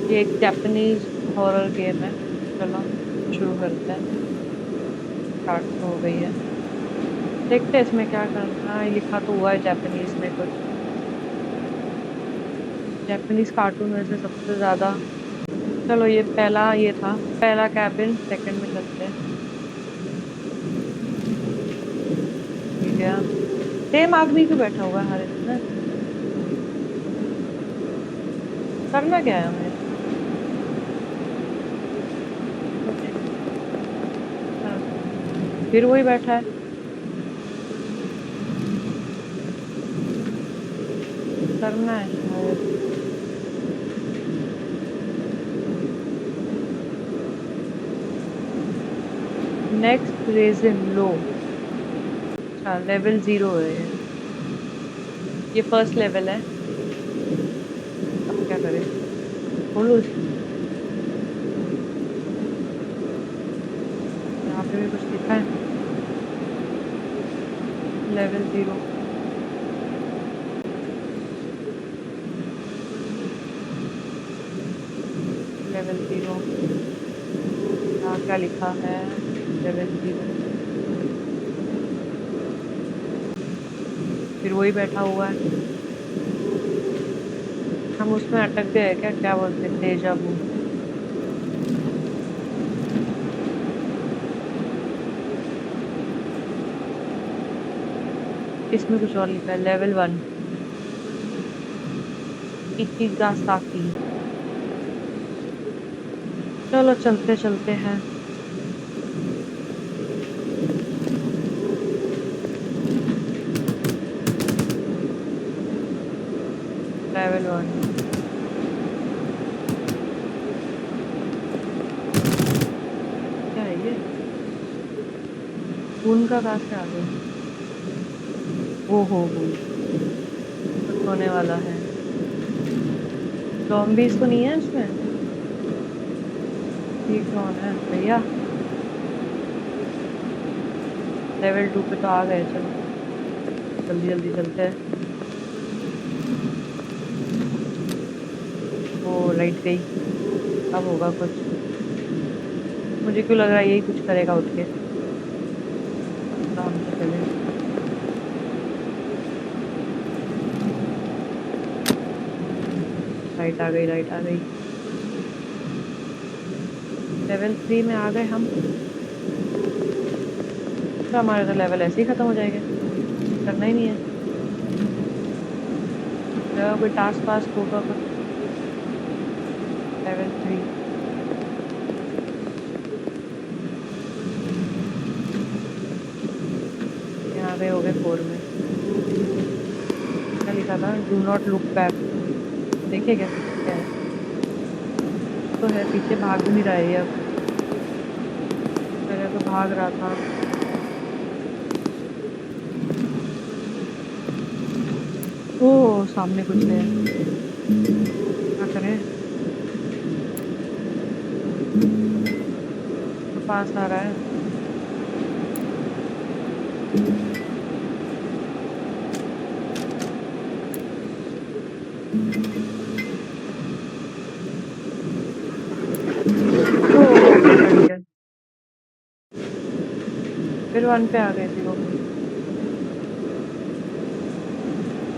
ये एक Japanese horror game है। चलो शुरू करते हैं। स्टार्ट तो हो गई है। देखते हैं इसमें क्या करना है। लिखा तो हुआ है जापानीज में कुछ। जापानीज कार्टून में से सबसे ज्यादा। चलो ये पहला ये था। पहला कैबिन सेकंड में चलते हैं। ठीक है। सेम आदमी क्यों बैठा हुआ है हर इसमें। करना क्या है हमें। कुछ। हाँ, फिर वही बैठा है। करना है शायद। नेक्स्ट रेजिन लो। अच्छा लेवल 0 है ये। ये फर्स्ट लेवल है। अब क्या करें। खोलो इसको। यहाँ पे भी कुछ लिखा है। लेवल 0। लेवल 0। यहाँ क्या लिखा है। लेवल 0। फिर वही बैठा हुआ है। हम उसमें अटक गए क्या क्या बोलते हैं डेजा वू। इसमें कुछ और लिखा है लेवल 1। इचिगासाकी। चलो चलते चलते हैं। लेवल 1। क्या है ये। खून का कहाँ से आ गया। ओ हो कुछ होने वाला है। zombies तो नहीं है इसमें। ये कौन है भैया। लेवल 2 पे तो आ गए चलो। जल्दी जल्दी चलते हैं। वो लाइट गई। अब होगा कुछ। मुझे क्यों लग रहा है यही कुछ करेगा उठ के। आराम से चले। लाइट आ गई लाइट आ गई। लेवल 3 में आ गए हम। तो हमारे तो लेवल ऐसे ही खत्म हो जाएंगे। करना ही नहीं है। चलो कोई टास्क वास्क होगा कुछ। लेवल 3। यहाँ गए हो गए 4 में। क्या लिखा था डू नॉट लुक बैक। देखिए क्या पीछे क्या है। कुछ तो है पीछे भाग भी नहीं रहा है ये अब। पहले तो भाग रहा था। ओ सामने कुछ है। क्या करें। तो पास आ रहा है। ओ पकड़ लिया। फिर 1 पे आ गए 0 पे।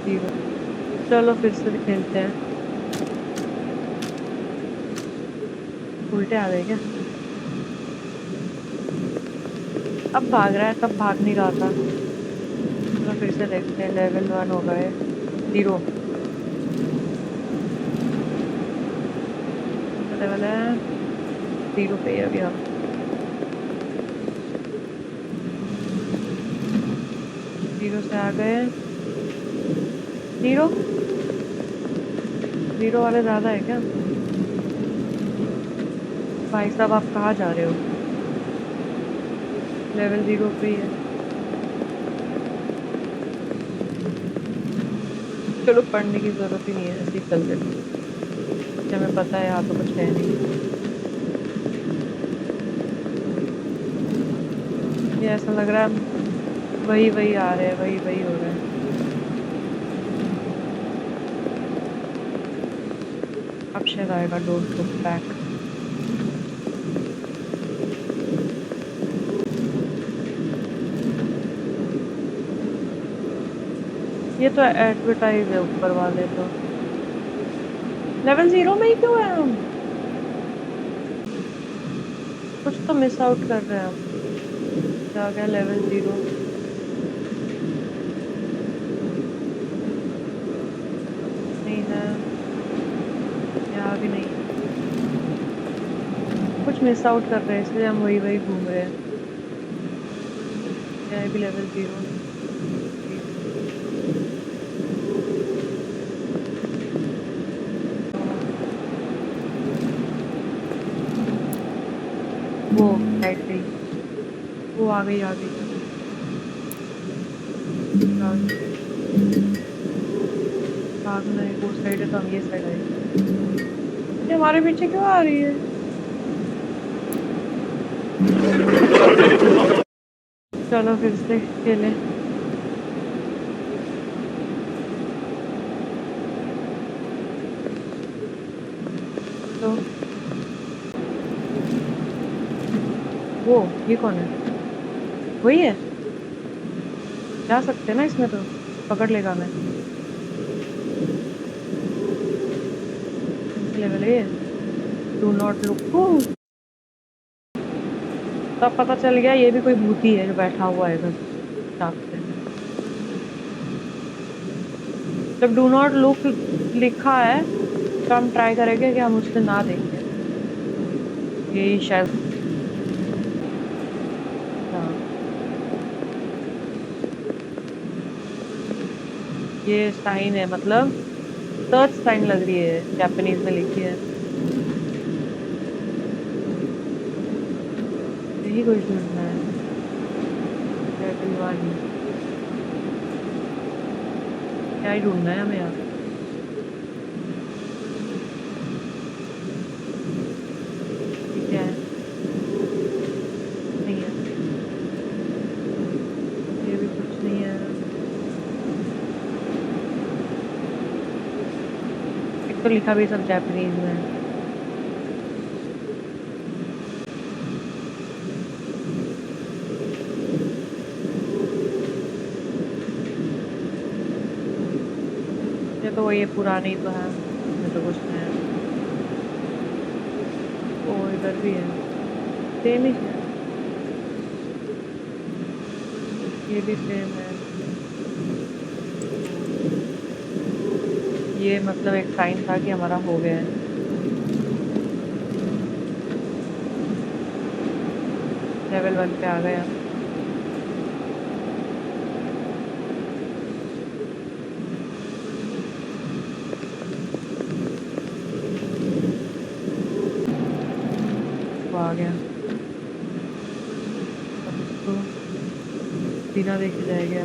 0। चलो फिर से खेलते हैं। उल्टे आ गए क्या। अब भाग रहा है तब भाग नहीं रहा था। चलो फिर से देखते हैं लेवल 1 हो गए 0। कौन सा लेवल है। 0 पे ही अभी हम। 0 से आ गए। 0। 0 वाले ज्यादा है क्या। भाई साहब आप कहाँ जा रहे हो। लेवल 0 पे ही है। चलो पढ़ने की जरूरत ही नहीं है ऐसे ही चल देते हैं। क्योंकि हमें पता है यहाँ तो कुछ है नहीं। ये ऐसा लग रहा है वही वही आ रहे हैं वही वही हो रहा है। अब शायद आएगा डोंट लुक बैक। ये तो एडवर्टाइज है ऊपर वाले तो। लेवल 0 में ही क्यों है हम? कुछ तो मिस आउट कर रहे हैं हम। क्या आ गया लेवल 0? नहीं है, यहाँ भी नहीं है। कुछ मिस आउट कर रहे हैं इसलिए हम वही वही घूम रहे हैं। क्या है भी लेवल 0? वो साइड गई, वो आ गई आ गई आ गई। भागना है, वो साइड है तो हम ये साइड आए। ये हमारे पीछे क्यों आ रही है? चलो फिर से खेलें। तो वो ये कौन है? वही है? जा सकते हैं ना इसमें तो? पकड़ लेगा मैं। लेवल है, डू नॉट लुक। तब पता चल गया ये भी कोई भूती है जो बैठा हुआ है इधर चाक पे। जब डू नॉट लुक लिखा है तो हम ट्राई करेंगे कि हम उससे ना देखें। यही शायद। हाँ, ये साइन है, मतलब सर्च साइन लग रही है, जापानीज में लिखी है। यही कुछ ढूंढना है। लेवल 1 क्या ही ढूंढना है हमें यहाँ? ये क्या है? नहीं है, ये भी कुछ नहीं है। एक तो लिखा भी सब जापानीज में है। ये तो ये पुरानी तो है, इसमें तो कुछ नहीं है। ओ इधर भी है, सेम ही है। ये भी सेम है। ये मतलब एक साइन था कि हमारा हो गया है। लेवल 1 पे आ गया। वो आ गया। अब इसको बिना देखे जाएगा।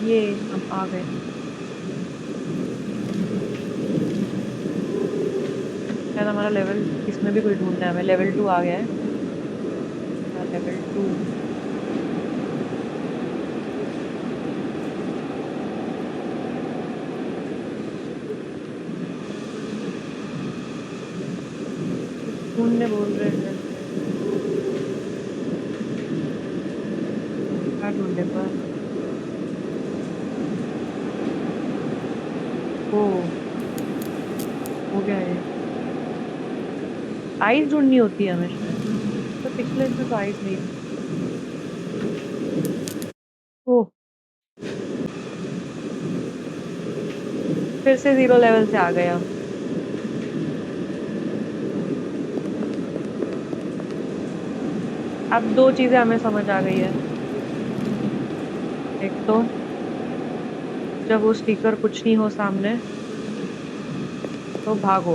ये हम आ गए। शायद हमारा लेवल इसमें भी कोई ढूंढना है हमें। लेवल 2 आ गया है। लेवल 2 ढूंढने बोल रहे हैं। क्या ढूंढे पर? ओ हो गया ये। आइस ढूंढनी होती है हमें शायद, तो पिछले इसमें तो आइस नहीं थी। ओ फिर से 0 लेवल से आ गए हम। अब दो चीजें हमें समझ आ गई है। एक तो जब वो स्टिकर कुछ नहीं हो सामने तो भागो,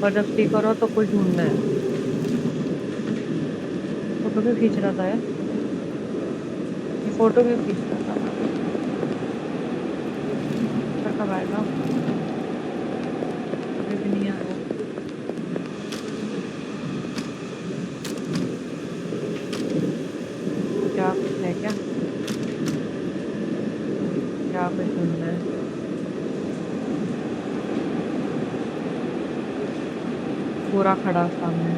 और जब स्टिकर हो तो कुछ ढूंढना है। फोटो क्यों खींच रहा था यार? ये फोटो क्यों खींच रहा था? पर कब आएगा? अभी भी नहीं आया। क्या? क्या कुछ ढूंढना है? पूरा खड़ा सामने।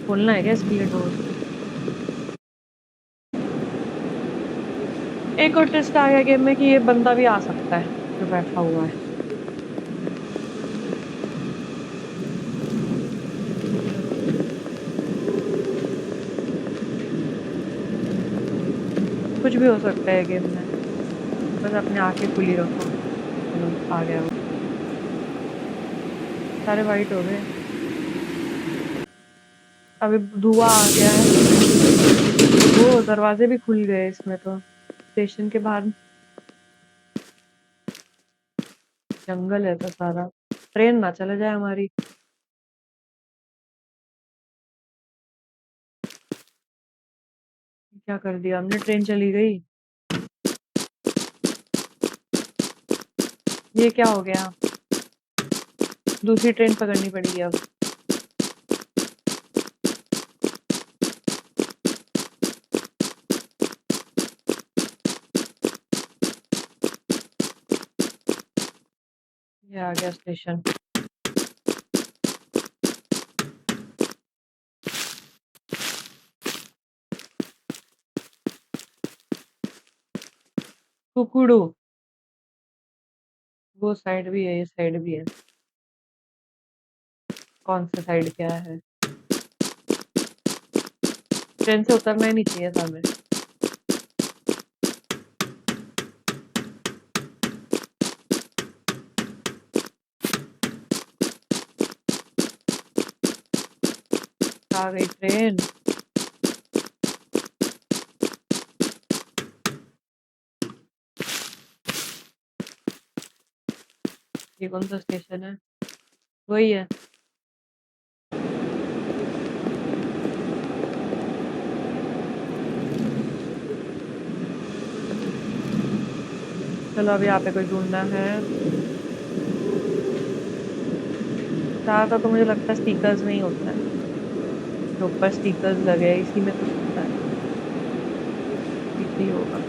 खोलना है क्या इसके लिए डोर? एक और ट्विस्ट आ गया गेम में कि ये बंदा भी आ सकता है जो बैठा हुआ है। कुछ भी हो सकता है गेम में। बस अपनी आंखें खुली रखो। चलो आ गया वो। सारे वाइट हो गए। अभी धुआं आ गया है। वो दरवाजे भी खुल गए इसमें तो। स्टेशन के बाहर जंगल है तो सारा। ट्रेन ना चले जाए हमारी। क्या कर दिया हमने? ट्रेन चली गई। ये क्या हो गया? दूसरी ट्रेन पकड़नी पड़ेगी अब। ये आ गया स्टेशन। कुकुड़ू। वो साइड भी है, ये साइड भी है। कौन सा साइड क्या है? ट्रेन से उतरना ही नहीं चाहिए था हमें। आ गई ट्रेन। ये कौन सा स्टेशन है? वही है। चलो अब यहाँ पे कोई ढूंढना है। ज्यादातर तो मुझे लगता है स्टिकर्स में ही होता है। जो ऊपर स्टिकर्स लगे हैं इसी में कुछ होता है। पीछे ही होगा।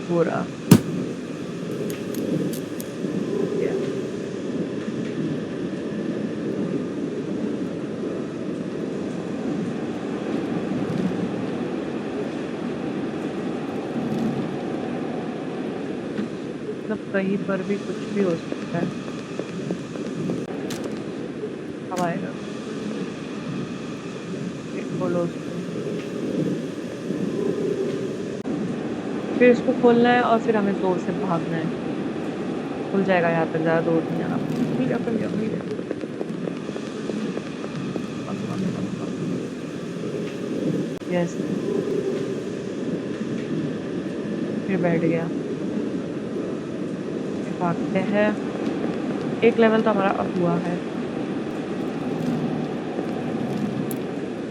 पूरा। मतलब कहीं पर भी कुछ भी हो सकता है। अब आएगा। फिर खोलो उसको। फिर इसको खोलना है और फिर हमें जोर से भागना है। खुल जाएगा यहाँ तक, ज्यादा दूर नहीं जाना। खुल गया खुल गया खुल गया। यस। फिर बैठ गया। फिर भागते हैं। एक लेवल तो हमारा अब हुआ है।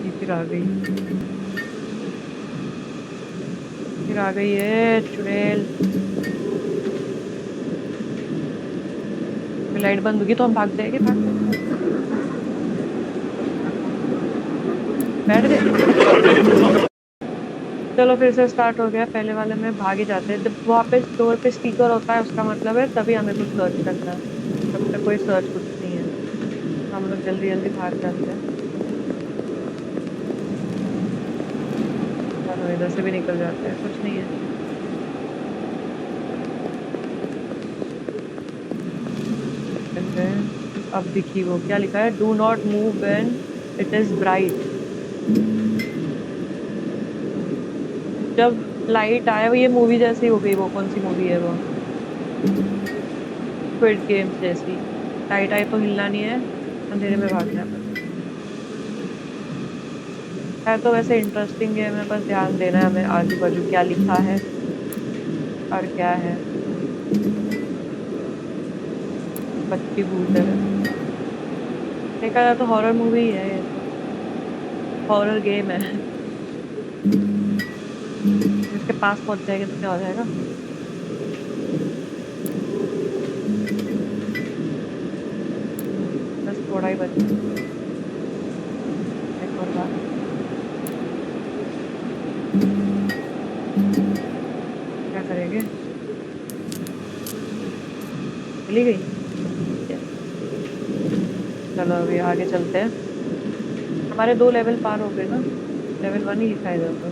ये फिर आ गई। फिर आ गई है चुड़ैल। फिर लाइट बंद होगी तो हम भाग जाएंगे। भाग। बैठ गए। चलो फिर से स्टार्ट हो गया। पहले वाले में भाग ही जाते हैं। जब वहां पे डोर पे स्पीकर होता है उसका मतलब है तभी हमें कुछ सर्च करना है। तब तक कोई सर्च कुछ नहीं है। तो हम लोग जल्दी जल्दी भाग जाते हैं। चलो इधर से भी निकल जाते हैं, कुछ नहीं है। निकल गए। अब दिखी वो क्या लिखा है? Do not move when it is bright. जब लाइट आए वो, ये मूवी जैसी हो गई। वो कौन सी मूवी है वो? स्क्विड गेम्स जैसी। लाइट आए तो हिलना नहीं है। अंधेरे में भागना है बस। है तो वैसे इंटरेस्टिंग गेम है, बस ध्यान देना है हमें आजू बाजू क्या लिखा है और क्या है। बच्ची भूत है वैसे। देखा जाए तो हॉरर मूवी है ये तो। हॉरर गेम है। इसके पास पहुंच जाएंगे तो क्या हो जाएगा? थोड़ा ही बचा है। एक और बार क्या करेंगे? चली गई। Yes. चलो अभी आगे चलते हैं। हमारे 2 लेवल पार हो गए ना। लेवल 1 ही लिखा है इधर तो।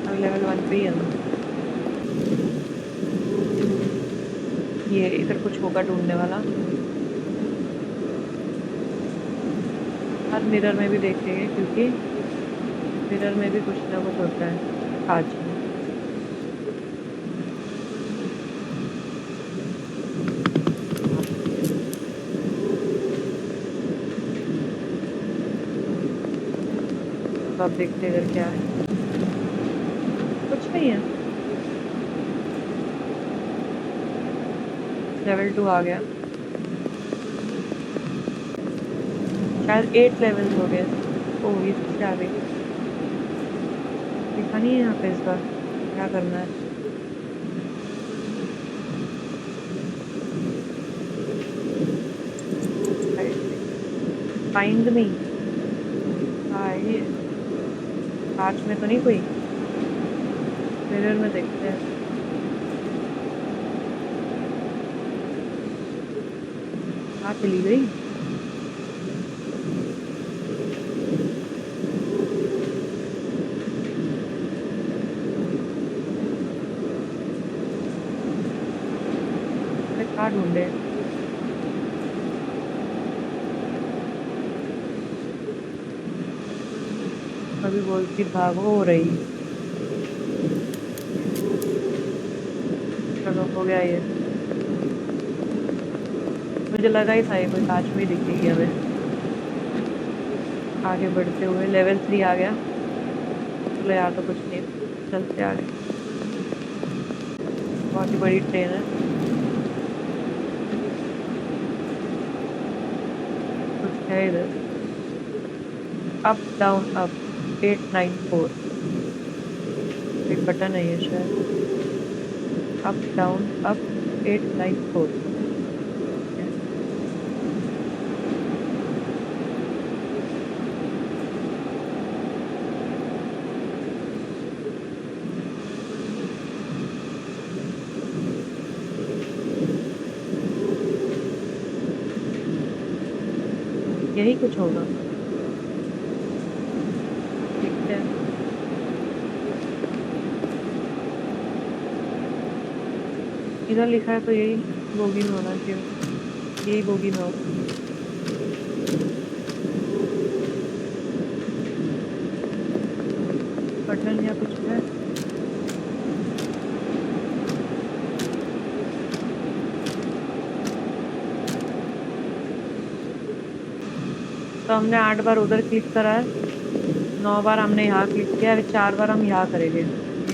अभी लेवल 1 पे ही है हम। ये इधर कुछ होगा ढूंढने वाला। हर मिरर में भी देखेंगे क्योंकि मिरर में भी कुछ ना कुछ होता है कांच में। तो अब देखते हैं इधर क्या है। कुछ नहीं है। लेवल 2 आ गया। शायद 8 लेवल्स हो गए। ओह ये फिर से आ गई। लिखा नहीं है यहाँ पे इस बार क्या करना है। Find me. हाँ ये कांच में तो नहीं कोई। मिरर में देखते हैं। कहाँ चली गई? अरे कहाँ ढूंढे? अभी बोलती भागो हो रही। चलो हो गया ये। मुझे लगा ही था ये कोई कांच में ही दिखेगी हमें। आगे बढ़ते हुए लेवल 3 आ गया। चलो यार तो कुछ नहीं। चलते आगे। बहुत ही बड़ी ट्रेन है। कुछ है इधर। Up down up 894। एक बटन है ये शायद। Up down up 894। यही कुछ होगा। देखते हैं। इधर लिखा है तो यही बोगी में होना चाहिए। यही बोगी में होगा। बटन या कुछ है। तो हमने 8 बार उधर क्लिक करा है। 9 बार हमने यहाँ क्लिक किया। अभी 4 बार हम यहाँ करेंगे।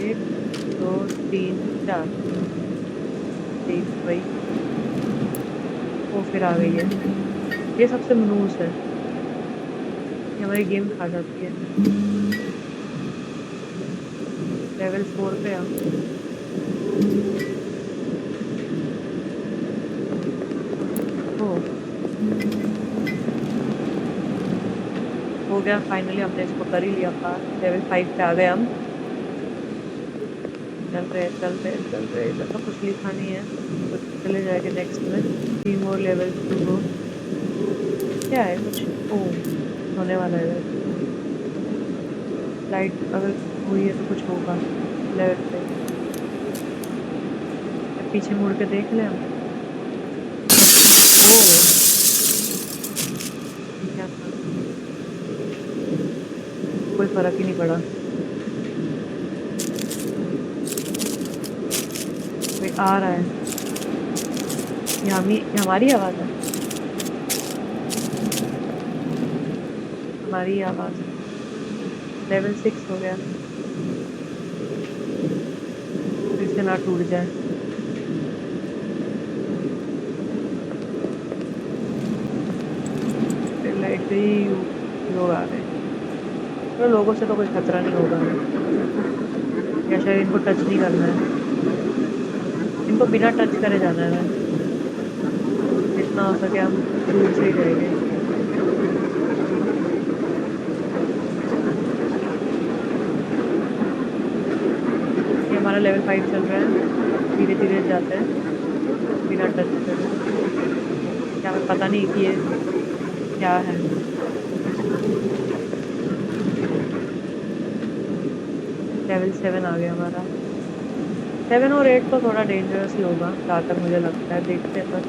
1 2 3 4। ठीक भाई। वो फिर आ गई है। ये सबसे मनूस है। ये हमारी गेम खा जाती है। लेवल 4 पे हम। ओ हो गया फाइनली हमने इसको कर ही लिया पार। लेवल 5 पे आ गए हम। चल रहे चल रहे चल रहे। इधर तो कुछ लिखा नहीं है तो चले जाएंगे नेक्स्ट में। 3 मोर लेवल टू गो। क्या है कुछ? ओ होने वाला है। लाइट अगर हुई है तो कुछ होगा लेवल पे। पीछे मुड़ के देख ले हम। ओ ये क्या था? कोई फर्क ही नहीं पड़ा। कोई आ रहा है। ये हमारी आवाज है। हमारी आवाज। लेवल 6 हो गया। फिर से ना टूट जाए। फिर लाइट गई। लोग आ गए। तो लोगों से तो कोई खतरा नहीं होगा। या शायद इनको टच नहीं करना है। इनको बिना टच करे जाना है। जितना हो सके हम दूर से ही रहेंगे। ये हमारा लेवल 5 चल रहा है। धीरे धीरे जाते हैं बिना टच करे। क्या हमें पता नहीं कि ये क्या है। लेवल 7 आ गया हमारा। 7 और 8 तो थोड़ा डेंजरस ही होगा जहाँ तक मुझे लगता है, देखते हैं पर।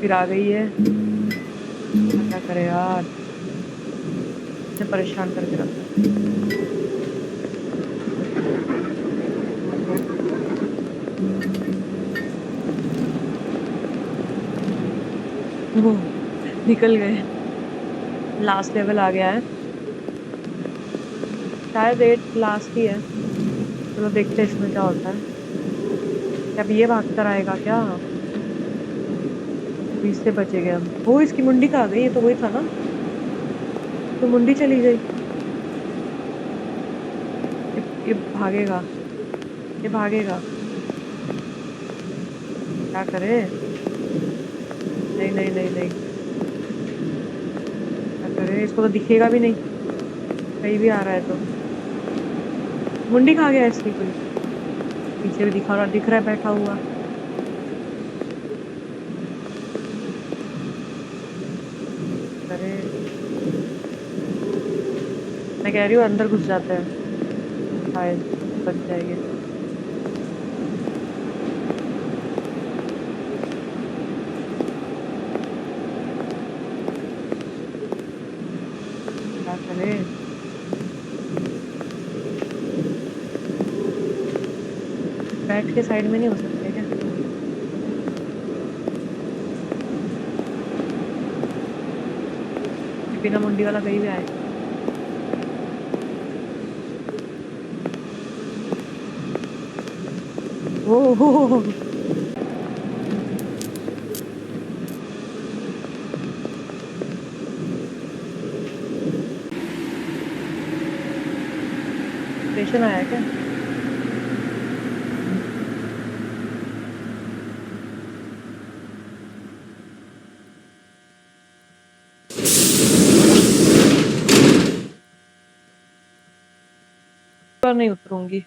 फिर आ गई है। क्या करे यार, इतने परेशान करके रखा है। वो निकल गए। लास्ट लेवल आ गया है। शायद 8 लास्ट ही है। चलो देखते हैं इसमें क्या होता है। क्या अब ये भाग कर आएगा क्या? अभी इससे बचेंगे हम। वो इसकी मुंडी कहाँ गई? ये तो वही था ना, तो मुंडी चली गई। ये भागेगा, ये भागेगा। क्या करे? नहीं नहीं नहीं नहीं। क्या करे? इसको तो दिखेगा भी नहीं, कहीं भी आ रहा है तो। मुंडी कहाँ गया इसकी? कोई पीछे भी दिखा रहा, दिख रहा है बैठा हुआ। अरे मैं कह रही हूँ अंदर घुस जाते हैं, शायद बच जाएंगे। क्या करे? बैठ के साइड में नहीं हो सकते क्या? ये बिना मुंडी वाला कहीं भी आएगा। ओ हो। स्टेशन आया क्या? पर नहीं उतरूंगी।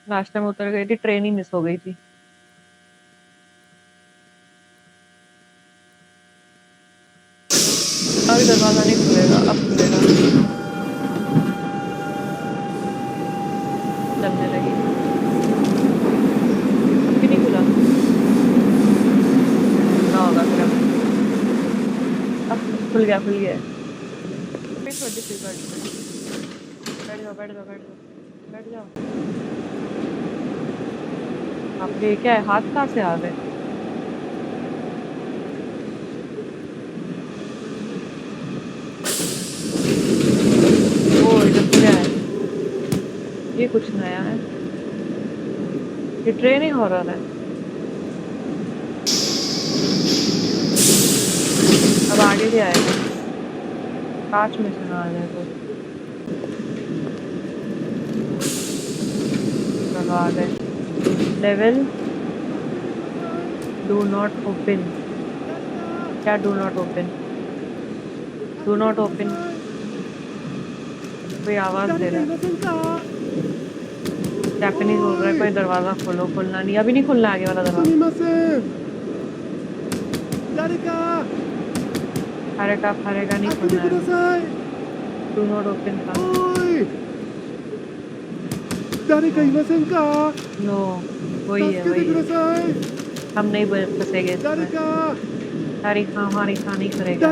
लास्ट टाइम उतर गई थी, ट्रेन ही मिस हो गई थी। अभी दरवाजा नहीं खुलेगा, अब खुलेगा। चलने लगी। अब भी नहीं खुला। ना होगा फिर अब खुल गया, खुल गया। फिर थोड़ी सी बैठ जाओ, बैठ जाओ, बैठ जाओ, बैठ जाओ। आप ये क्या है, हाथ कहाँ से आ गए? ओ इधर खुला है। ये कुछ नया है। ये ट्रेन ही हॉरर है। अब आगे भी आएगा। कांच में से ना आ जाए तो। चलो आ गए। Level do not open. क्या do not open? Do not open. कोई आवाज दे रहा है। जापानीज बोल रहा है कोई दरवाजा खोलो। खोलना नहीं, अभी नहीं खुलना आगे वाला दरवाजा। हरेगा हरेगा नहीं खुलना है। डू नॉट ओपन था। नो, वही है वही है। हम नहीं फंसेंगे इसमें। तारीखा हमारी खा नहीं करेगा।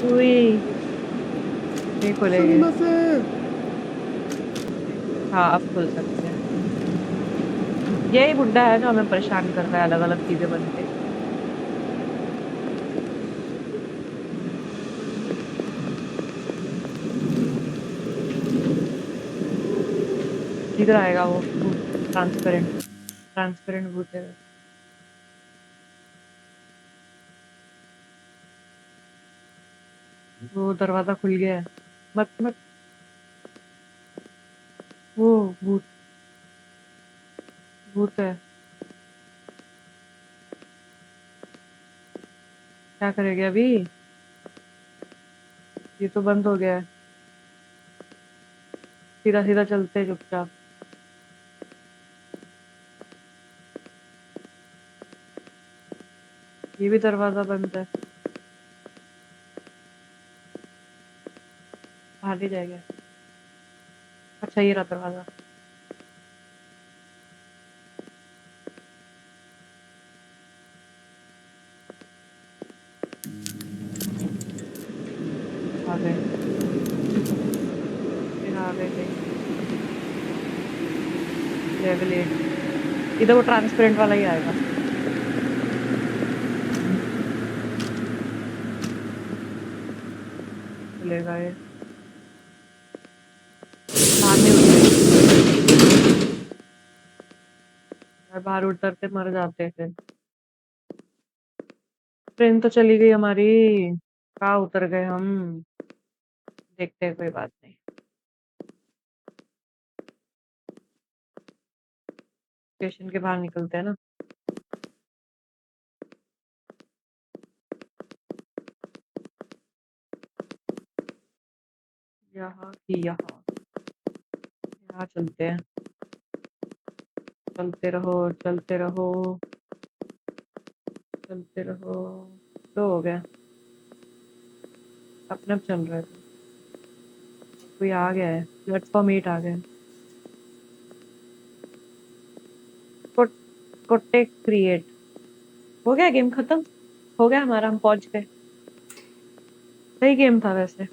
उई, नहीं खुलेंगे। हाँ अब खुल सकते हैं। यही बुड्ढा है जो हमें परेशान कर रहा है अलग अलग चीजें बन के। इधर आएगा वो भूत। ट्रांसपेरेंट, ट्रांसपेरेंट भूत है। वो दरवाजा खुल गया है। मत मत। भूत भूत है। क्या करेगी अभी? ये तो बंद हो गया है। सीधा सीधा चलते हैं चुपचाप। ये भी दरवाजा बंद है। बाहर नहीं जाएगा। अच्छा ये रहा दरवाजा। आ गए। फिर आ गए कहीं। लेवल 8। इधर वो ट्रांसपेरेंट वाला ही आएगा। चलेगा ये। बाहर नहीं उतरे। यार बाहर उतरते मर जाते फिर। ट्रेन तो चली गई हमारी। कहाँ उतर गए हम? देखते हैं, कोई बात नहीं। स्टेशन के बाहर निकलते हैं ना। यहाँ की यहाँ। यहाँ चलते हैं। चलते रहो चलते रहो। चलते रहो। तो हो गया। अपने आप चल रहा है। कोई आ गया है। प्लेटफॉर्म 8 आ गया है। कोटे क्रिएट। हो गया गेम खत्म। हो गया हमारा, हम पहुंच गए। सही गेम था वैसे।